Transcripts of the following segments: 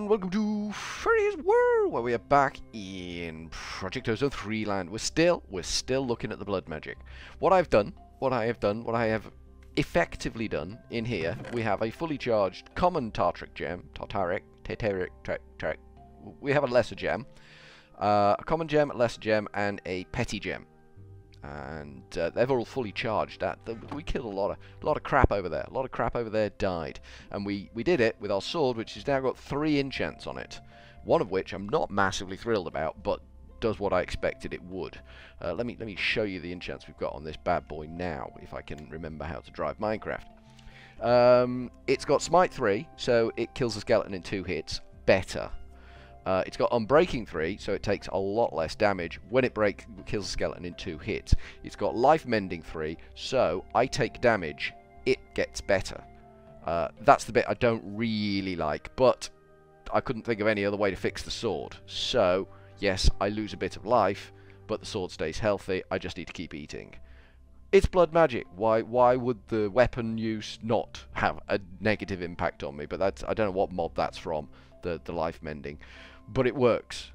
everyone, welcome to Furryearsworld, where we are back in Project Ozone 3 land. We're still looking at the blood magic. What I have effectively done in here, we have a fully charged common Tartaric gem, we have a lesser gem, a common gem, a lesser gem, and a petty gem. And they're all fully charged. We killed a lot of crap over there. A lot of crap over there died, and we did it with our sword, which has now got 3 enchants on it. One of which I'm not massively thrilled about, but does what I expected it would. Let me show you the enchants we've got on this bad boy now, if I can remember how to drive Minecraft. It's got Smite 3, so it kills a skeleton in 2 hits. Better. It's got Unbreaking 3, so it takes a lot less damage. When it kills a skeleton in 2 hits. It's got Life Mending 3, so I take damage, it gets better. That's the bit I don't really like, but I couldn't think of any other way to fix the sword. So, yes, I lose a bit of life, but the sword stays healthy. I just need to keep eating. It's blood magic. Why would the weapon use not have a negative impact on me? But that's, I don't know what mod that's from, the life mending. But it works.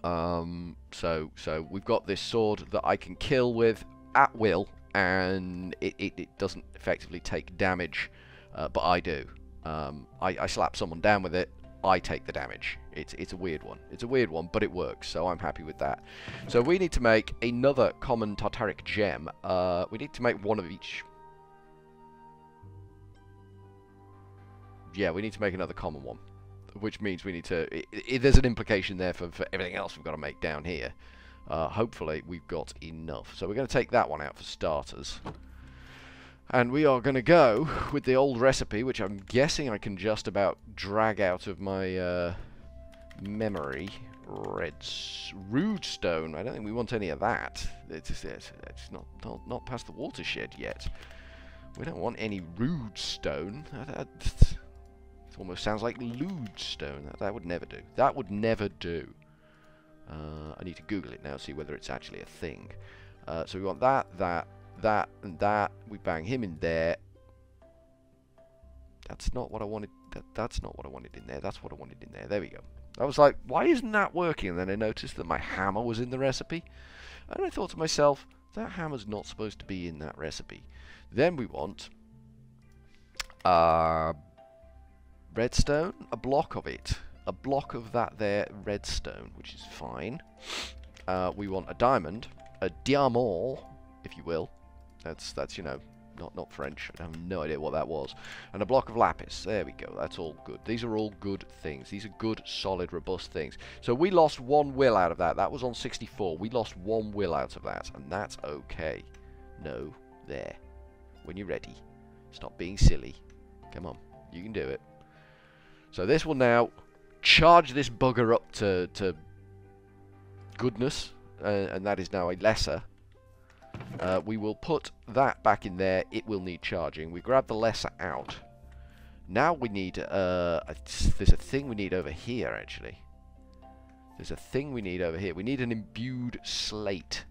So we've got this sword that I can kill with at will, and it doesn't effectively take damage, but I do. I slap someone down with it, I take the damage. It's a weird one. It's a weird one, but it works, so I'm happy with that. So we need to make another common Tartaric gem. We need to make one of each. Yeah, we need to make another common one. Which means we need to... there's an implication there for everything else we've got to make down here. Hopefully we've got enough. So we're going to take that one out for starters. And we are going to go with the old recipe, which I'm guessing I can just about drag out of my memory. Rude stone. I don't think we want any of that. It's not past the watershed yet. We don't want any rude stone. It almost sounds like lewdstone. That would never do. That would never do. I need to Google it now, see whether it's actually a thing. So we want that, and that. We bang him in there. That's not what I wanted. That's not what I wanted in there. That's what I wanted in there. There we go. I was like, why isn't that working? And then I noticed that my hammer was in the recipe. And I thought to myself, that hammer's not supposed to be in that recipe. Then we want... redstone, a block of it, a block of that there redstone, which is fine. We want a diamond, a diamant, if you will. That's you know, not French. I have no idea what that was. And a block of lapis. There we go. That's all good. These are all good things. These are good, solid, robust things. So we lost 1 will out of that. That was on 64. We lost 1 will out of that, and that's okay. No, there. When you're ready, stop being silly. Come on, you can do it. So this will now charge this bugger up to goodness, and that is now a lesser. We will put that back in there. It will need charging. We grab the lesser out. Now we need... there's a thing we need over here, actually. There's a thing we need over here. We need an imbued slate,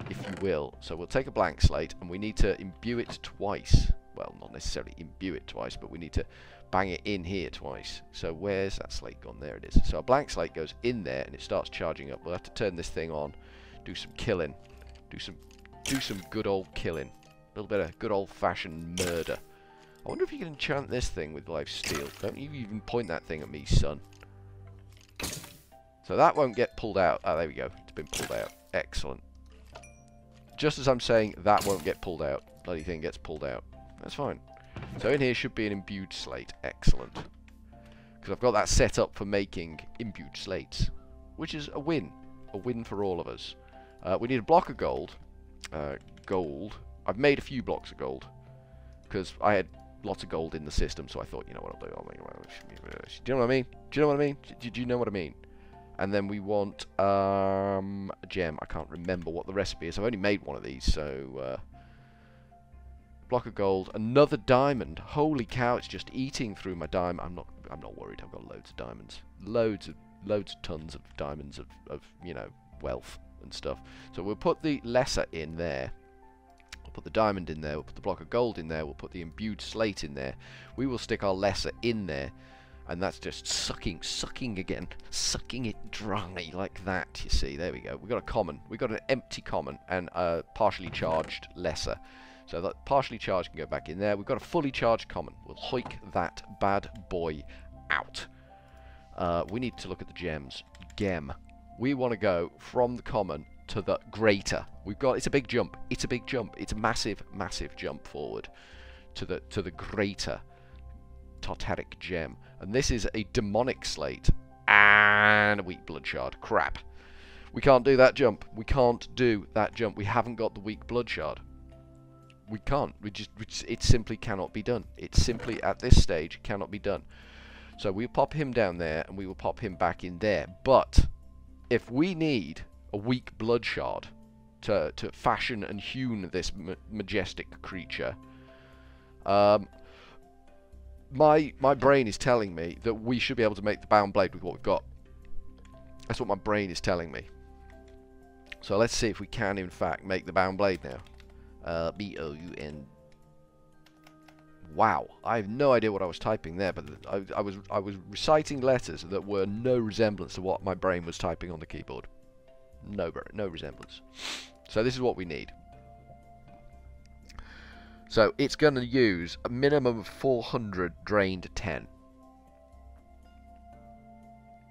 if you will. So we'll take a blank slate, and we need to imbue it twice. Well, not necessarily imbue it twice, but we need to bang it in here twice. So where's that slate gone? There it is. So a blank slate goes in there and it starts charging up. We'll have to turn this thing on, do some killing, do some good old killing, a little bit of good old-fashioned murder. I wonder if you can enchant this thing with life steal. Don't you even point that thing at me, son. So that won't get pulled out. Oh, there we go. It's been pulled out. Excellent. Just as I'm saying that won't get pulled out, bloody thing gets pulled out. That's fine. So in here should be an imbued slate. Excellent. Because I've got that set up for making imbued slates, which is a win. A win for all of us. We need a block of gold. Gold. I've made a few blocks of gold because I had lots of gold in the system, so I thought, you know what I'll do? Do you know what I mean? Do you know what I mean? Do you know what I mean? And then we want a gem. I can't remember what the recipe is. I've only made one of these, so... block of gold, another diamond. Holy cow, it's just eating through my diamond. I'm not worried. I've got loads of diamonds. Loads of tons of diamonds of you know, wealth and stuff. So we'll put the lesser in there. We'll put the diamond in there. We'll put the block of gold in there. We'll put the imbued slate in there. We will stick our lesser in there. And that's just sucking again, sucking it dry like that, you see. There we go. We've got a common. We've got an empty common and a partially charged lesser. So that partially charged can go back in there. We've got a fully charged common. We'll hoik that bad boy out. We need to look at the gems. Gem. We want to go from the common to the greater. It's a big jump. It's a big jump. It's a massive, massive jump forward to the greater Tartaric gem. And this is a demonic slate and a weak blood shard. Crap. We can't do that jump. We can't do that jump. We haven't got the weak blood shard. We can't. It simply cannot be done. It simply, at this stage, cannot be done. So we'll pop him down there, and we will pop him back in there. But if we need a weak blood shard to fashion and hewn this majestic creature, my brain is telling me that we should be able to make the bound blade with what we've got. That's what my brain is telling me. So let's see if we can, in fact, make the bound blade now. B-O-U-N. Wow, I have no idea what I was typing there, but I was reciting letters that were no resemblance to what my brain was typing on the keyboard. No resemblance. So this is what we need. So it's going to use a minimum of 400 drained 10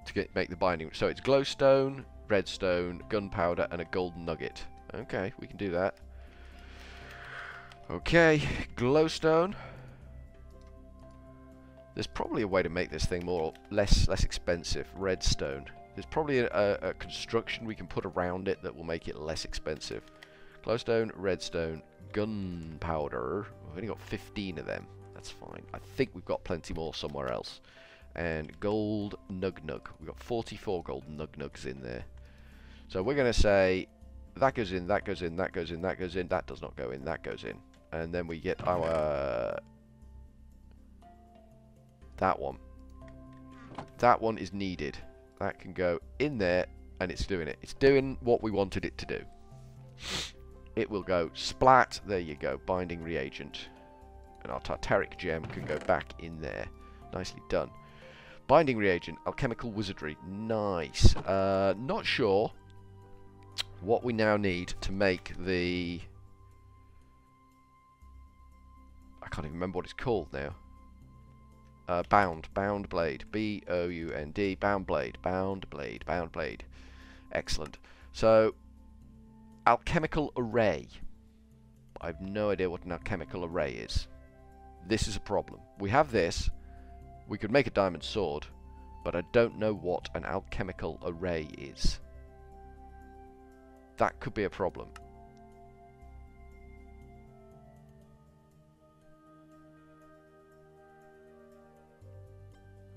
to make the binding. So it's glowstone, redstone, gunpowder, and a golden nugget. Okay, we can do that. Okay, glowstone. There's probably a way to make this thing less expensive. Redstone. There's probably a construction we can put around it that will make it less expensive. Glowstone, redstone, gunpowder. We've only got 15 of them. That's fine. I think we've got plenty more somewhere else. And gold nug. We've got 44 gold nugs in there. So we're going to say that goes in, that goes in, that goes in, that goes in. That does not go in, that goes in. And then we get our... that one. That one is needed. That can go in there, and it's doing it. It's doing what we wanted it to do. It will go splat. There you go. Binding reagent. And our Tartaric gem can go back in there. Nicely done. Binding reagent. Alchemical wizardry. Nice. Not sure what we now need to make the... I can't even remember what it's called now. Bound blade, B-O-U-N-D, bound blade. Excellent. So, alchemical array. I have no idea what an alchemical array is. This is a problem. We have this. We could make a diamond sword, but I don't know what an alchemical array is. That could be a problem.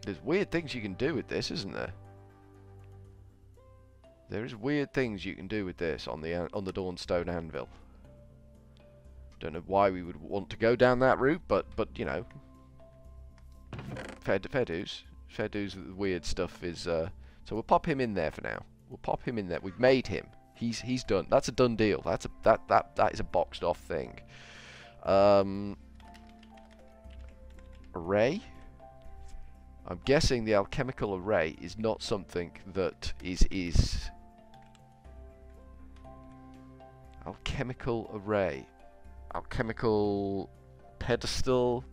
There's weird things you can do with this, isn't there? There is weird things you can do with this on the Dawnstone anvil. Don't know why we would want to go down that route, but you know, fair dues. Fair dues. Weird stuff is. So we'll pop him in there for now. We'll pop him in there. We've made him. He's done. That's a done deal. That is a boxed off thing. Array. I'm guessing the alchemical array is not something that is alchemical array, alchemical pedestal,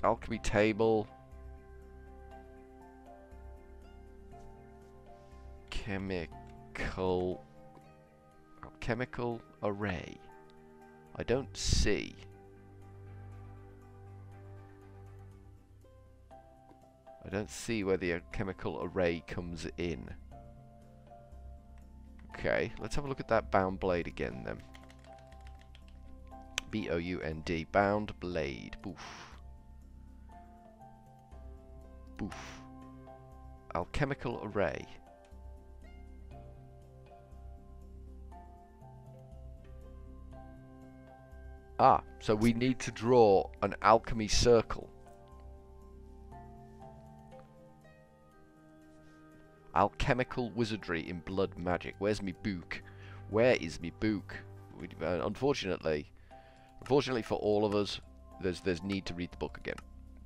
alchemy table, alchemical array. I don't see. I don't see where the alchemical array comes in. Okay, let's have a look at that bound blade again then. B-O-U-N-D, bound blade. Boof. Boof. Alchemical array. Ah, so we need to draw an alchemy circle. Alchemical wizardry in blood magic. Where's me book? Where is me book? Unfortunately for all of us, there's need to read the book again.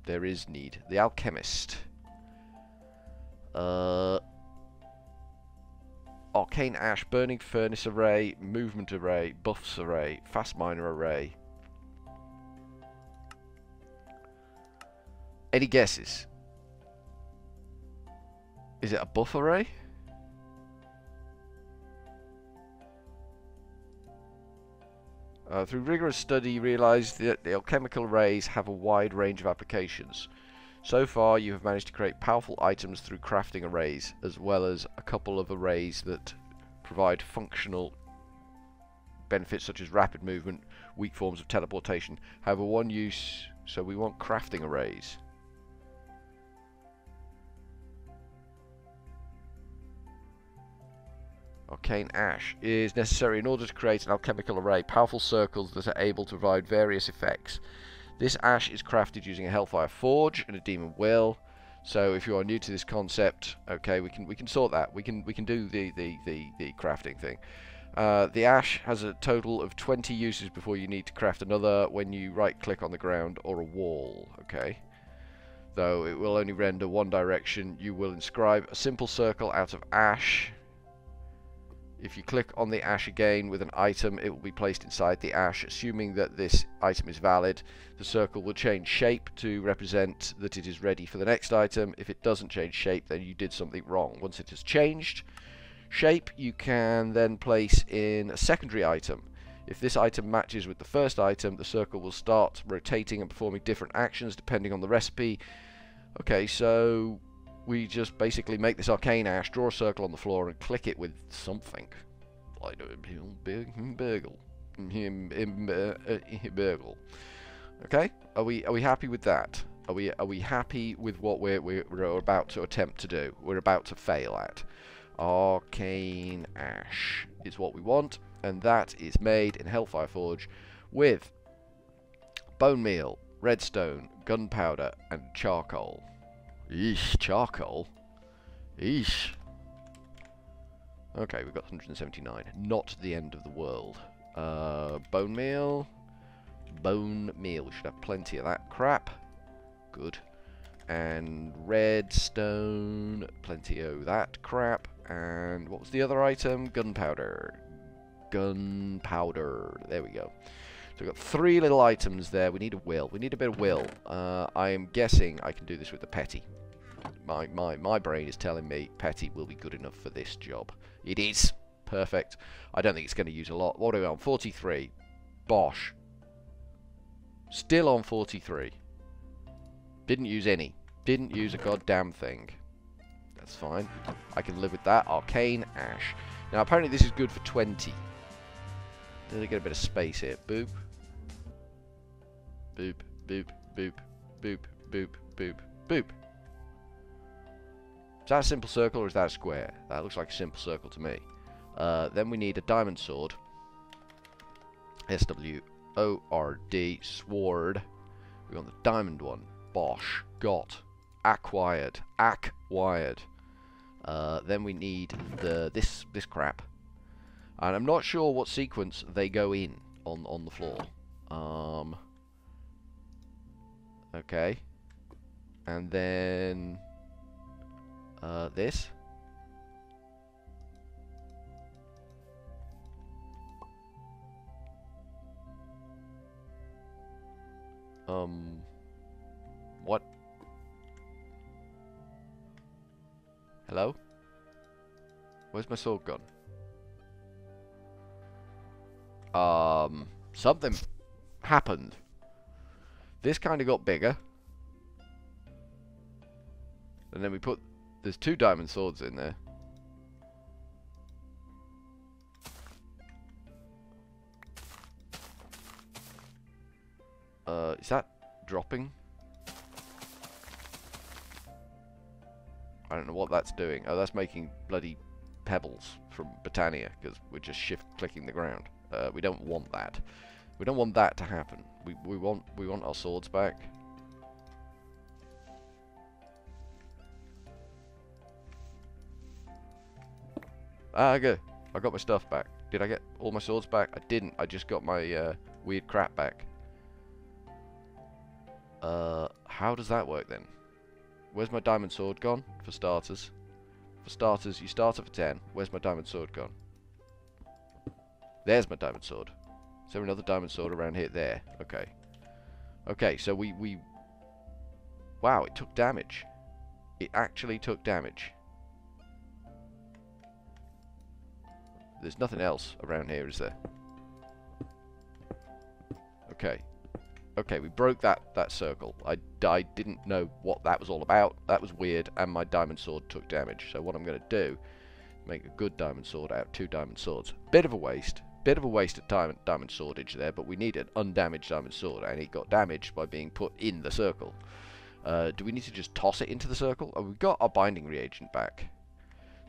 There is need. The Alchemist. Arcane Ash, Burning Furnace Array, Movement Array, Buffs Array, Fast Miner Array. Any guesses? Is it a buff array? Through rigorous study, you realise that the alchemical arrays have a wide range of applications. So far, you have managed to create powerful items through crafting arrays, as well as a couple of arrays that provide functional benefits such as rapid movement, weak forms of teleportation. However, one use, so we want crafting arrays. Arcane Ash is necessary in order to create an alchemical array, powerful circles that are able to provide various effects. This ash is crafted using a Hellfire Forge and a Demon Will. So if you are new to this concept, okay, we can sort that. We can do the crafting thing. The ash has a total of 20 uses before you need to craft another when you right click on the ground or a wall, okay? Though it will only render one direction, you will inscribe a simple circle out of ash. If you click on the ash again with an item, it will be placed inside the ash. Assuming that this item is valid, the circle will change shape to represent that it is ready for the next item. If it doesn't change shape, then you did something wrong. Once it has changed shape, you can then place in a secondary item. If this item matches with the first item, the circle will start rotating and performing different actions depending on the recipe. Okay, so we just basically make this arcane ash, draw a circle on the floor, and click it with something. Like a burgle. Burgle. Okay? Are we happy with that? Are we happy with what we're about to attempt to do? We're about to fail at. Arcane Ash is what we want, and that is made in Hellfire Forge with bone meal, redstone, gunpowder, and charcoal. Eesh, charcoal. Eesh. Okay, we've got 179. Not the end of the world. Bone meal. Bone meal. We should have plenty of that crap. Good. And redstone. Plenty of that crap. And what was the other item? Gunpowder. Gunpowder. There we go. So we've got 3 little items there. We need a will. We need a bit of will. I am guessing I can do this with the petty. My brain is telling me petty will be good enough for this job. It is. Perfect. I don't think it's going to use a lot. What are we on? 43. Bosh. Still on 43. Didn't use any. Didn't use a goddamn thing. That's fine. I can live with that. Arcane Ash. Now apparently this is good for 20. Let me get a bit of space here. Boop. Boop, boop, boop, boop, boop, boop, boop. Is that a simple circle or is that a square? That looks like a simple circle to me. Then we need a diamond sword. S-W-O-R-D, sword. We want the diamond one. Bosh. Got. Acquired. Acquired. Then we need this crap. And I'm not sure what sequence they go in on the floor. Okay. And then this. What? Hello? Where's my sword gone? Something happened. This kind of got bigger. And then we put... There's 2 diamond swords in there. Is that dropping? I don't know what that's doing. Oh, that's making bloody pebbles from Britannia, because we're just shift-clicking the ground. We don't want that. We don't want that to happen. We want our swords back. Ah, good. I got my stuff back. Did I get all my swords back? I didn't. I just got my weird crap back. how does that work then? Where's my diamond sword gone, for starters? For starters, you start at 10. Where's my diamond sword gone? There's my diamond sword. Is there another diamond sword around here? There. Okay. Okay, so we... Wow, it took damage. It actually took damage. There's nothing else around here, is there? Okay. Okay, we broke that circle. I didn't know what that was all about. That was weird, and my diamond sword took damage. So what I'm going to do, make a good diamond sword out of 2 diamond swords. Bit of a waste. Bit of a waste of diamond swordage there, but we need an undamaged diamond sword, and it got damaged by being put in the circle. Do we need to just toss it into the circle? Oh, we've got our binding reagent back.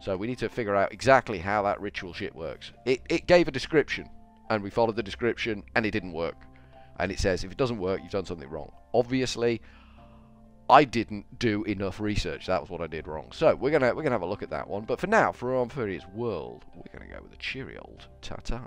So we need to figure out exactly how that ritual shit works. It gave a description, and we followed the description, and it didn't work. And it says, if it doesn't work, you've done something wrong. Obviously, I didn't do enough research. That was what I did wrong. So we're gonna have a look at that one. But for now, for Furryearsworld, we're gonna go with a cheery old ta-ta.